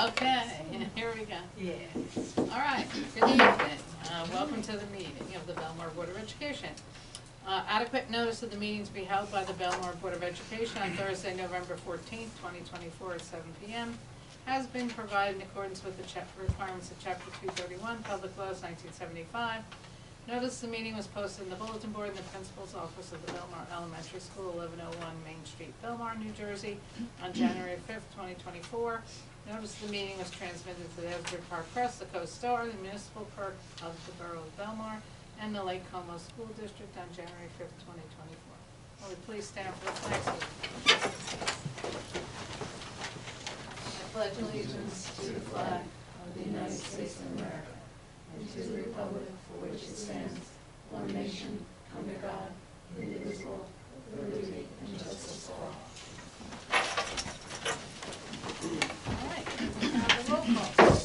Okay, here we go. Yeah. All right, good evening. Welcome to the meeting of the Belmar Board of Education. Adequate notice of the meeting to be held by the Belmar Board of Education on Thursday, November 14th, 2024 at 7 p.m. has been provided in accordance with the requirements of Chapter 231, Public Laws 1975. Notice the meeting was posted in the bulletin board in the principal's office of the Belmar Elementary School, 1101 Main Street, Belmar, New Jersey, on January 5th, 2024. Notice the meeting was transmitted to the Edgewood Park Press, the Co-Star, the municipal clerk of the Borough of Belmar, and the Lake Como School District on January 5th, 2024. Will we please stand for the flag salute? I pledge allegiance to the flag of the United States of America and to the republic for which it stands, one nation, under God, indivisible, with liberty and justice for all. All right, we have the roll call.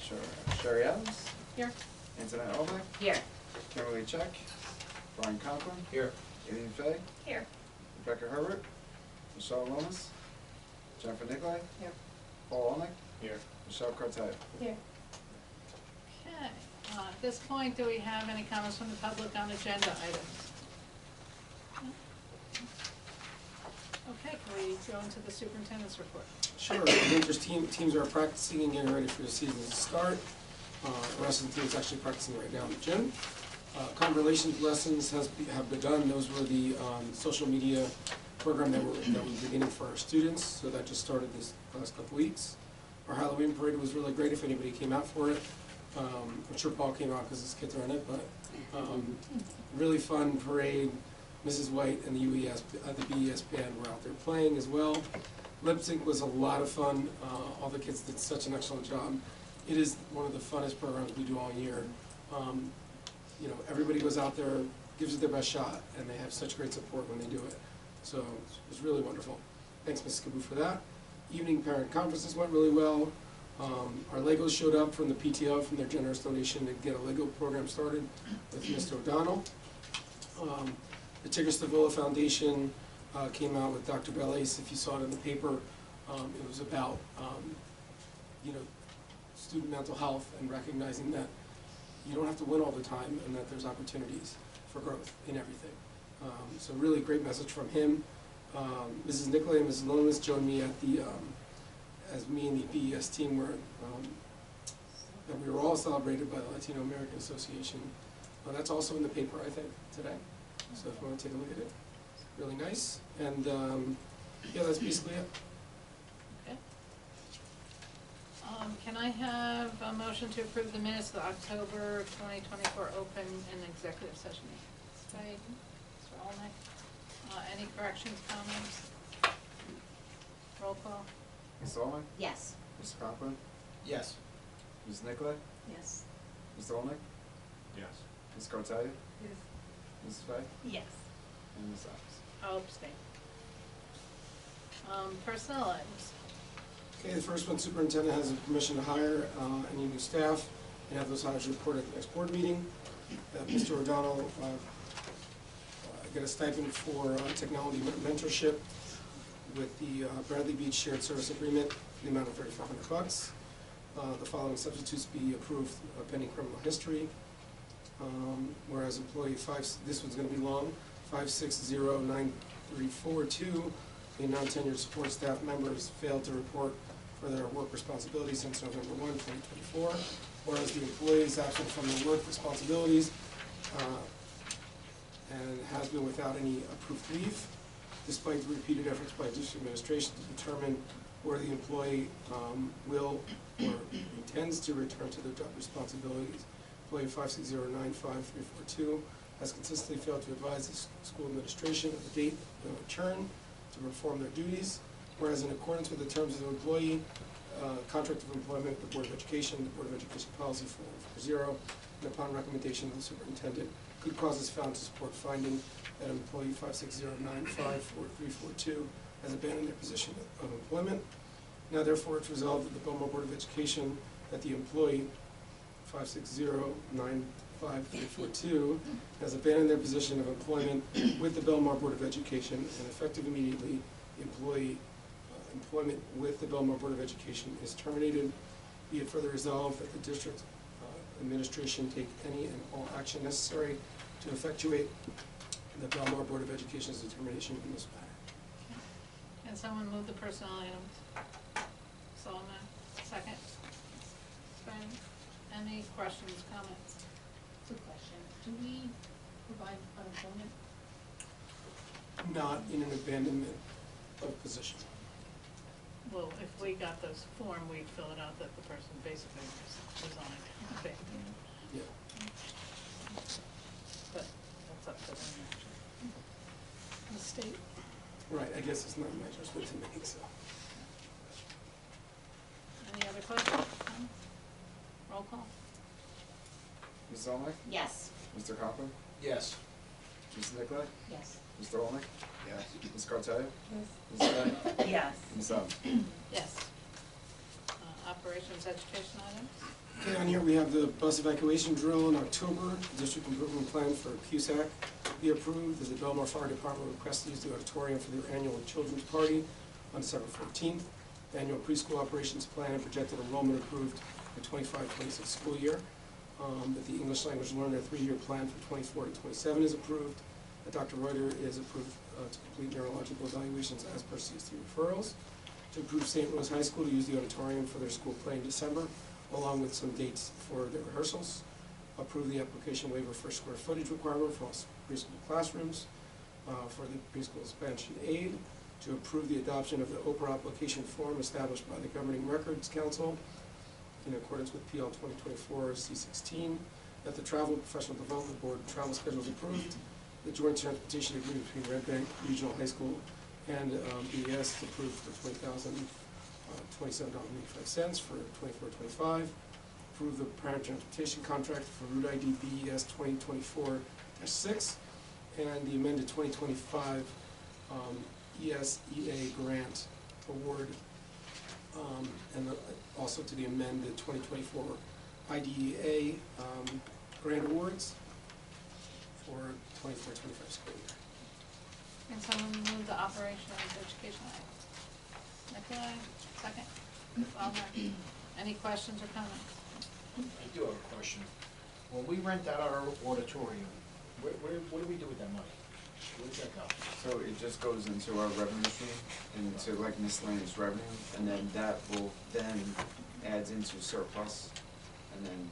Sure. Sherry Adams. Here. Antoinette Olbeck. Here. Kimberly Check. Brian Conklin. Here. Aileen Fay. Here. Rebecca Herbert. Michelle Lomas. Jennifer Nicolay. Here. Paul Olnick. Here. Michelle Cartaya. Here. Okay. At this point, do we have any comments from the public on agenda items? No? Okay, can we go into the superintendent's report? Sure. Rangers teams are practicing and getting ready for the season to start. The rest of the team is actually practicing right now in the gym. Conversations lessons have begun. Those were the social media program that we're beginning for our students. So that just started this last couple weeks. Our Halloween parade was really great if anybody came out for it. I'm sure Paul came out because his kids are in it, but really fun parade. Mrs. White and the BES band were out there playing as well. Lip sync was a lot of fun. All the kids did such an excellent job. It is one of the funnest programs we do all year. You know, everybody goes out there, gives it their best shot, and they have such great support when they do it. So it was really wonderful. Thanks, Ms. Cabu, for that. Evening parent conferences went really well. Our Legos showed up from the PTO, from their generous donation to get a Lego program started with Mr. O'Donnell. The Tigger Stavilla Foundation came out with Dr. Belace. If you saw it in the paper, it was about you know, student mental health and recognizing that you don't have to win all the time and that there's opportunities for growth in everything. So really great message from him. Mrs. Nicolay and Mrs. Lomas joined me at the, as me and the BES team were, that we were all celebrated by the Latino American Association. That's also in the paper, I think, today. So if you want to take a look at it, really nice. And yeah, that's basically it. Okay. Can I have a motion to approve the minutes of the October 2024 open and executive session meeting? Right. Mr. Olnick. Any corrections, comments? Roll call. Ms. Olnick. Yes. Mr. Conklin. Yes. Ms. Nicolay. Yes. Mr. Olnick. Yes. Ms. Cartaya. Yes. Mrs. Fay. Yes. And Ms. Adams. I'll abstain. Personnel items. Okay, the first one, superintendent has permission to hire any new staff and have those hires reported at the next board meeting. Mr. O'Donnell got a stipend for technology mentorship with the Bradley Beach Shared Service Agreement in the amount of $3,500. The following substitutes be approved pending criminal history. Whereas employee this one's going to be long, 560942, the non-tenured support staff members failed to report for their work responsibilities since November 1, 2024. Whereas the employee is absent from their work responsibilities and has been without any approved leave, despite repeated efforts by district administration to determine where the employee will or intends to return to their job responsibilities. Employee 5609542 has consistently failed to advise the school administration of the date of return to perform their duties, whereas in accordance with the terms of the employee contract of employment, the Board of Education policy 440, and upon recommendation of the superintendent, good causes found to support finding that employee 560954342 has abandoned their position of employment. Now therefore it's resolved that the Belmar Board of Education that the employee 560954342 has abandoned their position of employment with the Belmar Board of Education, and effective immediately, the employee employment with the Belmar Board of Education is terminated. Be it further resolved that the district administration take any and all action necessary to effectuate the Belmar Board of Education's determination in this matter. Can someone move the personnel items? Solomon, second. Spring, any questions, comments? Good question. Do we provide unemployment? Not in an abandonment of position. Well, if we got this form, we'd fill it out that the person basically resigned. Okay. Yeah. But that's up to them, actually. The state. Right, I guess it's not my judgment to make, so. Any other questions? Roll call. Mrs. Olnick? Yes. Mr. Cochran? Yes. Mrs. Nicolai? Yes. Mr. Olnick? Yes. Ms. Cartaya? Yes. Ms. Swett? Yes. Ms. Adams? Yes. Operations education items? Okay, on here we have the bus evacuation drill in October, district improvement plan for CUSAC be approved. The Belmar Fire Department requests to use the auditorium for their annual children's party on December 14th. Annual preschool operations plan and projected enrollment approved for 25-26 school year. That the English language learner 3-year plan for 24 to 27 is approved. That Dr. Reuter is approved to complete neurological evaluations as per CST referrals. To approve St. Rose High School to use the auditorium for their school play in December, along with some dates for their rehearsals. Approve the application waiver for square footage requirement for all preschool classrooms, for the preschool expansion aid. To approve the adoption of the Oprah application form established by the Governing Records Council in accordance with PL 2024 C16. That the Travel Professional Development Board travel schedule is approved. The joint transportation agreement between Red Bank Regional High School and BES is approved for $27.85 for 24-25. Approve the parent transportation contract for Route ID BES 2024-6 and the amended 2025 ESEA grant award, and also to the amended 2024 IDEA grant awards for 24-25 school year. Can someone move the operations education items? Nicolai, second. Ballmer. Any questions or comments? I do have a question. When we rent out our auditorium, what do we do with that money? Where does that go? So it just goes into our revenue stream, into like miscellaneous revenue, and then that will then adds into surplus, and then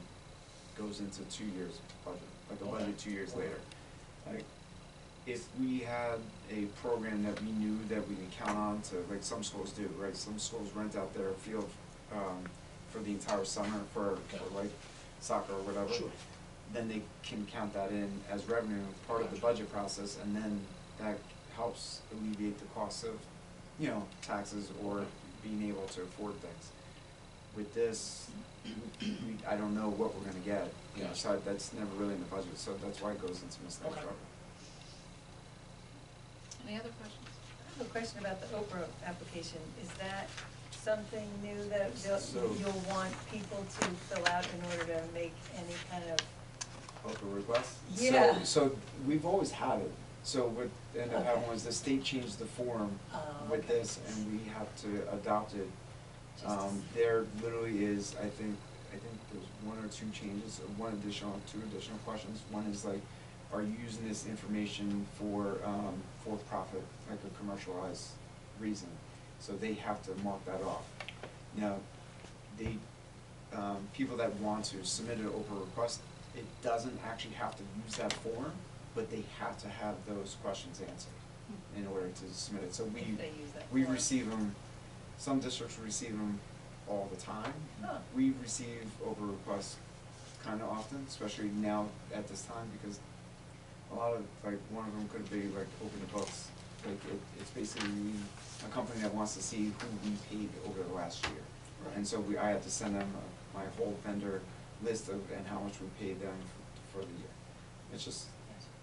goes into 2 years budget, like a budget 2 years later. Like, if we had a program that we knew that we could count on to, like some schools do, right? Some schools rent out their field for the entire summer for like soccer or whatever. Sure. Then they can count that in as revenue, part of the budget process, and then that helps alleviate the cost of, you know, taxes or being able to afford things. With this, I don't know what we're gonna get, you know, so that's never really in the budget, so that's why it goes into miscellaneous revenue. Any other questions? I have a question about the Oprah application. Is that something new that So- you'll want people to fill out in order to make any kind of? Open request? Yeah. So we've always had it. So what ended up happening Okay. was the state changed the form with Okay. this, and we have to adopt it. Just to There literally is, I think there's 1 or 2 changes, or 2 additional questions. One is like, are you using this information for profit, like a commercialized reason? So they have to mark that off. Now, they, people that want to submit an Oprah request, it doesn't actually have to use that form, but they have to have those questions answered in order to submit it. So If they use that we form. receive them, some districts receive them all the time. Huh. We receive Oprah requests kind of often, especially now at this time, because a lot of, like, one of them could be like open the books. Like, it's basically a company that wants to see who we paid over the last year. Right. And so I had to send them my whole vendor list of, and how much we paid them for the year. It's just,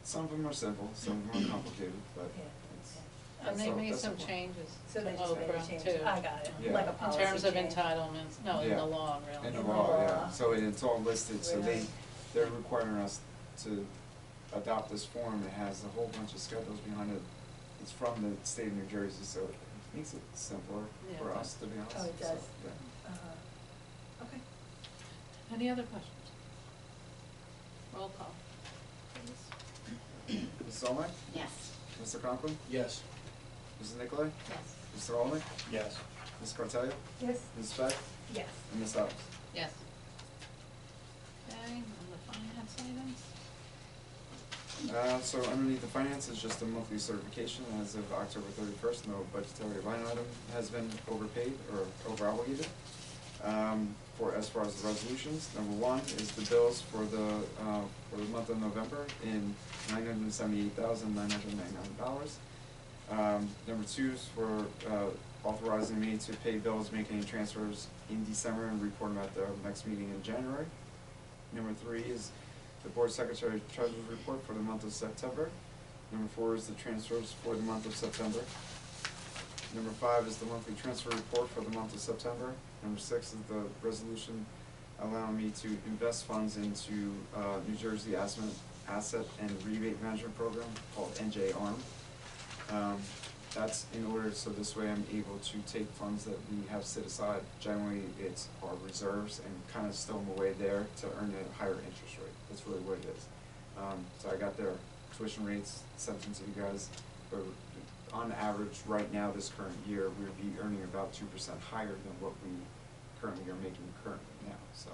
some of them are simple, some of them are complicated, but Yeah. it's. And they that's made the some point. changes So they to just made a Oprah change. too. I got it, Yeah. like a In policy terms of change. entitlements, no, in Yeah. the law, really. In the In the law, law. yeah, so it's all listed, so Really? they're requiring us to adopt this form. It has a whole bunch of schedules behind it. It's from the state of New Jersey, so Makes it simpler Yeah, for it us, to be honest. Oh, it so, does. yeah. Okay. Any other questions? Roll call, please. Mrs. Olmec? Yes. Mr. Conklin? Yes. Mrs. Nicolay? Yes. Mr. Olmec? Yes. Ms. Cartelia? Yes. Ms. Beck? Yes. And Ms. Adams? Yes. Okay, on the finance items? So underneath the finance is just a monthly certification. As of October 31st, no budgetary line item has been overpaid or over obligated. For as far as the resolutions, number one is the bills for the month of November in $978,999. Number two is for authorizing me to pay bills, make any transfers in December and report them at the next meeting in January. Number three is the board secretary treasurer's report for the month of September. Number four is the transfers for the month of September. Number five is the monthly transfer report for the month of September. Number six is the resolution allowing me to invest funds into New Jersey Asset and Rebate Management Program called NJ ARM. That's in order, so this way I'm able to take funds that we have set aside. Generally, it's our reserves and kind of stow them away there to earn a higher interest rate. That's really what it is. So I got their tuition rates sent them to you guys. But on average, right now, this current year, we'd be earning about 2% higher than what we currently are making currently now. So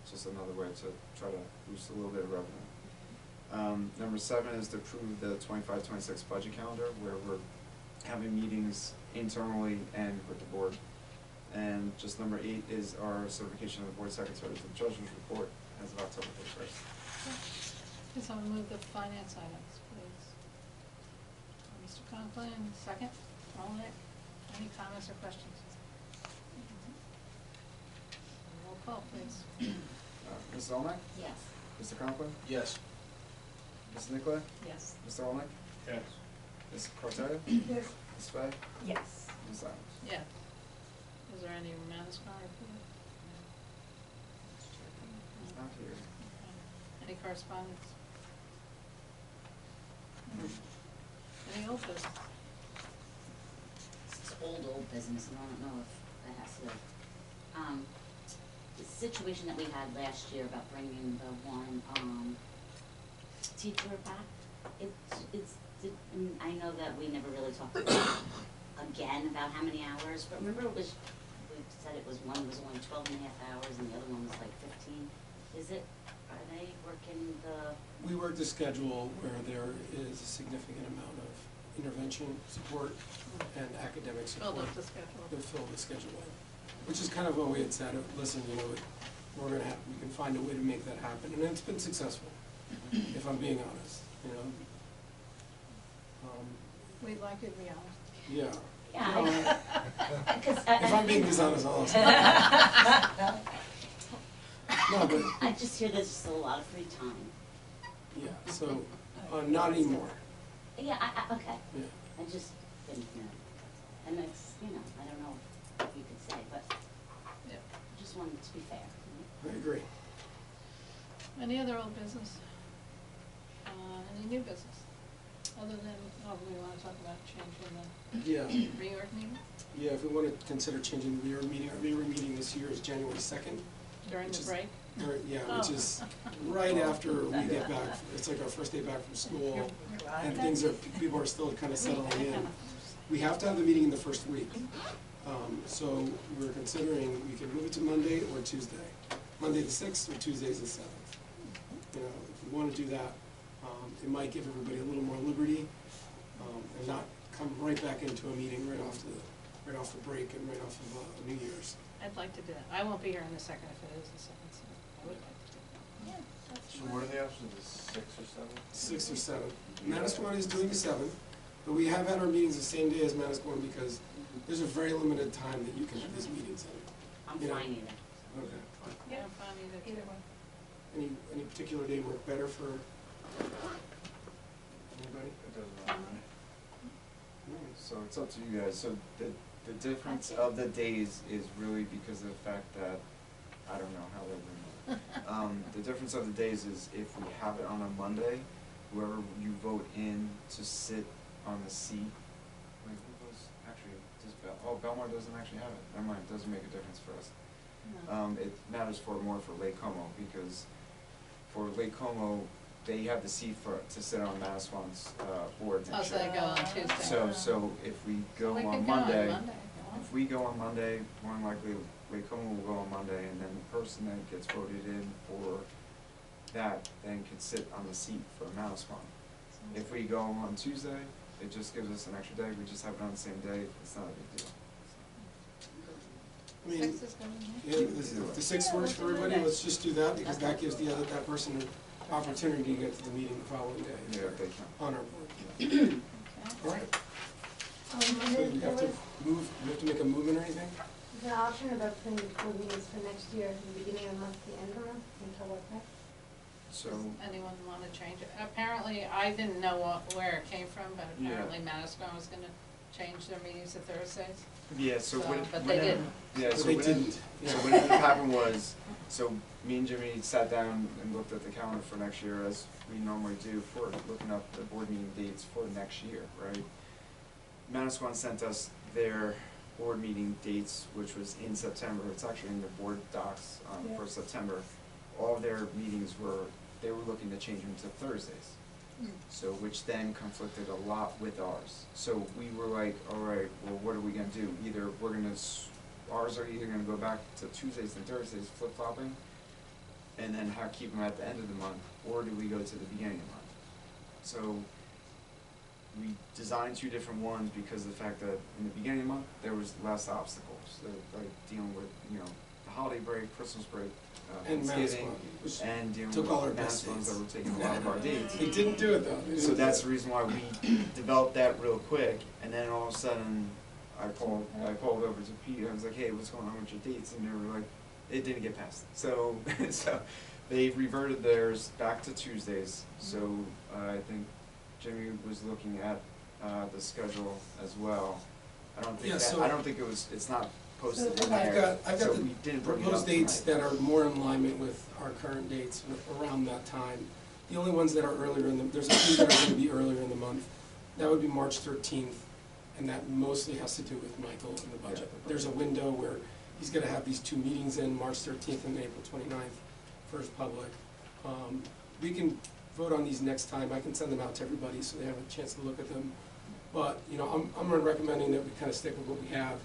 it's just another way to try to boost a little bit of revenue. Number seven is to approve the 25-26 budget calendar, where we're having meetings internally and with the board. And just number eight is our certification of the board secretary to the treasurer's report as of October 31st. Can someone move the finance items, please? Mr. Conklin, second. Olmec, any comments or questions? Roll call, please. Mrs. Olmec? Yes. Mr. Conklin? Yes. Mrs. Nicolay? Yes. Mr. Olmec? Yes. Ms. Cartelia? Yes. Ms. Beck? Yes. Ms. Adams? Yeah. Is there any Manasquan report? He's not here. Okay. Any correspondence? Any old business? It's old business, and I don't know if that has to, the situation that we had last year about bringing the one, teacher back, I know that we never really talked about again about how many hours, but remember we said it was one was only 12 and a half hours and the other one was like 15. Are they working We work the schedule where there is a significant amount of intervention support and academic support. Build up the schedule. To fill the schedule in, which is kind of what we had said, listen, we can find a way to make that happen, and it's been successful, if I'm being honest, We'd like you to be honest. Yeah. Yeah. If I'm being dishonest, honest. No, but, I just hear there's just a lot of free time. yeah, so, not anymore, Yeah, okay. yeah. I just didn't know. And it's, I don't know what you could say, but Yeah. I just wanted to be fair. I agree. Any other old business? Any new business? Other than, we wanna talk about changing Yeah, the reorg meeting yeah, if we want to consider changing the reorg meeting, our reorg meeting this year is January 2nd. during Which the is- break? Yeah, Oh. which is right after we get back, it's like our first day back from school, and people are still kind of settling in. We have to have the meeting in the first week, so we're considering, we can move it to Monday or Tuesday. Monday the 6th or Tuesday the 7th. If we want to do that, it might give everybody a little more liberty, and not come right back into a meeting right off the break and right off of New Year's. I'd like to do that. I won't be here in the second if it is the second, so I would like to do that. Yeah, that's So what are the options, is 6 or 7? 6 or 7. Manasquan is doing the 7th, but we have had our meetings the same day as Manasquan because there's a very limited time that you can have these meetings in. I'm You know. fine either. Okay. Yeah, I'm fine either. Either one. Any particular day work better for anybody? It doesn't matter. So it's up to you guys. So the difference of the days is really because of the fact that, I don't know how they're doing it. The difference of the days is if we have it on a Monday, whoever you vote in to sit on the seat, wait, who was actually, Belmar doesn't actually have it, never mind, it doesn't make a difference for us. No. It matters more for Lake Como, because for Lake Como, they have the seat to sit on Manasquan's, board Oh, next so they year. go on Tuesday. So if we go We on could Monday, if you want. if we go on Monday, more than likely, Lake Como will go on Monday, and then the person that gets voted in for that then could sit on the seat for Manasquan. If we go on Tuesday, it just gives us an extra day, we just have it on the same day, it's not a big deal. I mean, Six is good, yeah, if the 6th works for everybody, let's just do that, because that gives that person an opportunity to get to the meeting the following day. Yeah, if they can. On our board. Okay. All right, And so then we there have to was we have to make a movement or anything? the option about putting the board meetings for next year, the beginning of the month, the end of the month, until what, right? So, Does anyone wanna change it? Apparently, I didn't know where it came from, but Yeah. apparently Manasquan was gonna change their meetings to Thursdays. yeah, so So, when. but they when- didn't. Yeah, But so they what didn't, ended, yeah. so what ended up happening was, so me and Jimmy sat down and looked at the calendar for next year, as we normally do, for looking up the board meeting dates for next year, right? Manasquan sent us their board meeting dates, which was in September, it's actually in the board docs, Yeah. for September. All of their meetings they were looking to change them to Thursdays. So, which then conflicted a lot with ours. So we were like, all right, well, what are we gonna do? Either ours are either gonna go back to Tuesdays and Thursdays flip-flopping, and then keep them at the end of the month, or do we go to the beginning of the month? So we designed two different ones because of the fact that in the beginning of the month, there was less obstacles, like dealing with, the holiday break, Christmas break, And Thanksgiving, Manasquan, which and dealing took all our with best Manasquans dates. that were taking a lot of our dates. They didn't do it though. They So didn't do that's it. the reason why we developed that real quick, and then all of a sudden, I called over to Pete, I was like, hey, what's going on with your dates? And they were like, it didn't get passed. So, they reverted theirs back to Tuesdays, so, I think Jimmy was looking at, the schedule as well. I don't Yeah, think so- I don't think it's not posted So in I've there, got so the we didn't bring it up proposed dates tonight. that are more in alignment with our current dates around that time. The only ones that are earlier there's a few that are gonna be earlier in the month. That would be March 13th, and that mostly has to do with Michael and the budget. Yeah. There's a window where he's gonna have these two meetings in, March 13th and April 29th, for his public. We can vote on these next time, I can send them out to everybody so they have a chance to look at them. But, I'm recommending that we kind of stick with what we have,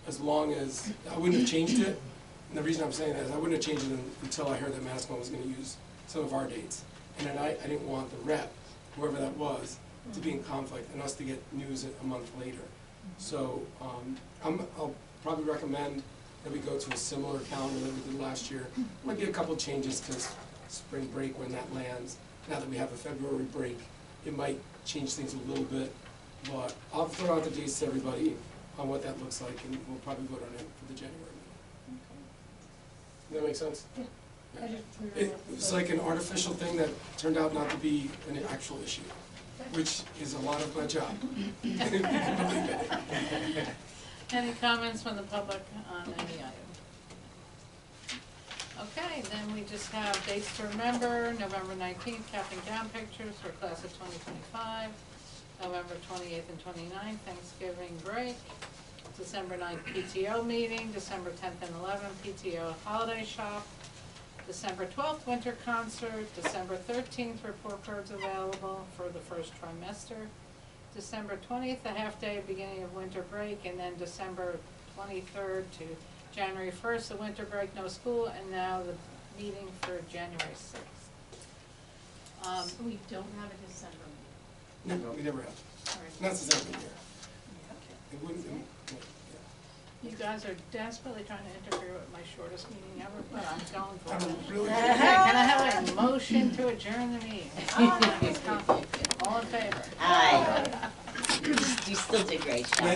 as long as, I wouldn't have changed it. And the reason I'm saying that is I wouldn't have changed it until I heard that Manasquan was gonna use some of our dates. And then I didn't want the rep, whoever that was, to be in conflict and us to get news a month later. So, I'll probably recommend that we go to a similar calendar that we did last year. Might be a couple changes to spring break when that lands. Now that we have a February break, it might change things a little bit. But I'll throw out the dates to everybody on what that looks like, and we'll probably vote on it for the January meeting. Does that make sense? Yeah. I just remember It what was like an artificial thing that turned out not to be an actual issue, which is a lot of my job. You can believe it. Any comments from the public on any item? Okay, then we just have dates to remember, November 19th, cap and gown pictures for class of 2025, November 28th and 29th, Thanksgiving break, December 9th PTO meeting, December 10th and 11th PTO holiday shop, December 12th winter concert, December 13th report cards available for the first trimester, December 20th, a half-day beginning of winter break, and then December 23rd to January 1st, the winter break, no school, and now the meeting for January 6th. So we don't have a December meeting. No, we never have. All right. Not since I've been here. Okay. It wouldn't, You guys are desperately trying to interfere with my shortest meeting ever, but I'm going for I'm it. really. Can I have a motion to adjourn the meeting? All in favor? Aye. You still did great, Sean.